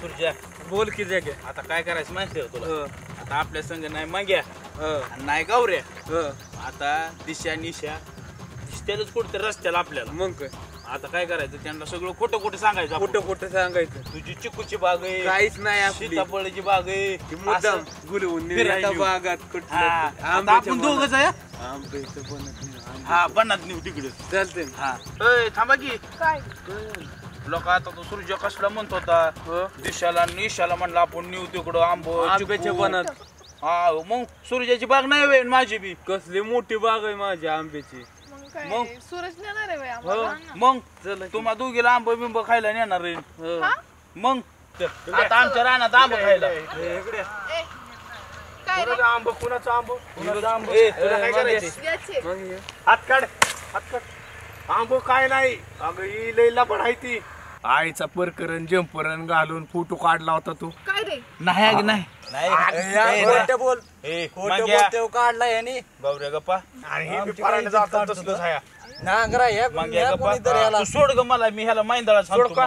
सुरजा बोल की जगे. आता काय करायचं माहिती आहे तुला? आता आपल्या संग नाही माग्या आणि नाही गावऱ्या. आता दिशा निशा दिसतेच कुठे रस्त्याला आपल्याला. मग काय आता काय करायचं त्यांना सगळं खोटं खोटं सांगायचं. कुठं कुठं सांगायचं? तुझी चिकूची बाग आहे, काहीच नाही आपली. सीताफळाची बाग आहे, मुद्दाम असं गुलवून फिरायला आता येऊ. बागात हा, कुठलं आता आपण दोघंच आहे. आंब्याचं बनत नाही. हा बनात नेऊ तिकडे. चालते. हा ए, थांबा की काय लोक आता तो सूर्य कसला म्हणत होता दिशाला निशाला म्हणला आपण नेऊ तिकडं आंब्याच्या चिकू. बनात. हा मग सूर्याची बाग नाही वेळ माझी बी. कसली मोठी बाग आहे माझी आंब्याची. मग काय मग? सूरज नेणार आहे बाई आम्हाला. मग चला की. तुम्हा दोघीला आंब बिंब खायला नेणार आहे. हा? मग आता आमच्या रानात आंब खायला. ए, काय रे? आंब कुणाचं आंब ए, तुला काय करायचं? याचे. मग हे. हात काढ आंबो काय नाही अगं ही लईला ती आईचा परकरण जंपरण घालून फोटो काढला होता तू. काय रे? नाही नाही बोल ए, माग्या. काढला याने गौऱ्या गप्पा आणि हे बी परांडा जातात तसं नांगरा माग्या गप्पा. तू सोड ग मला मी ह्याला माहिंदाळा सोड का?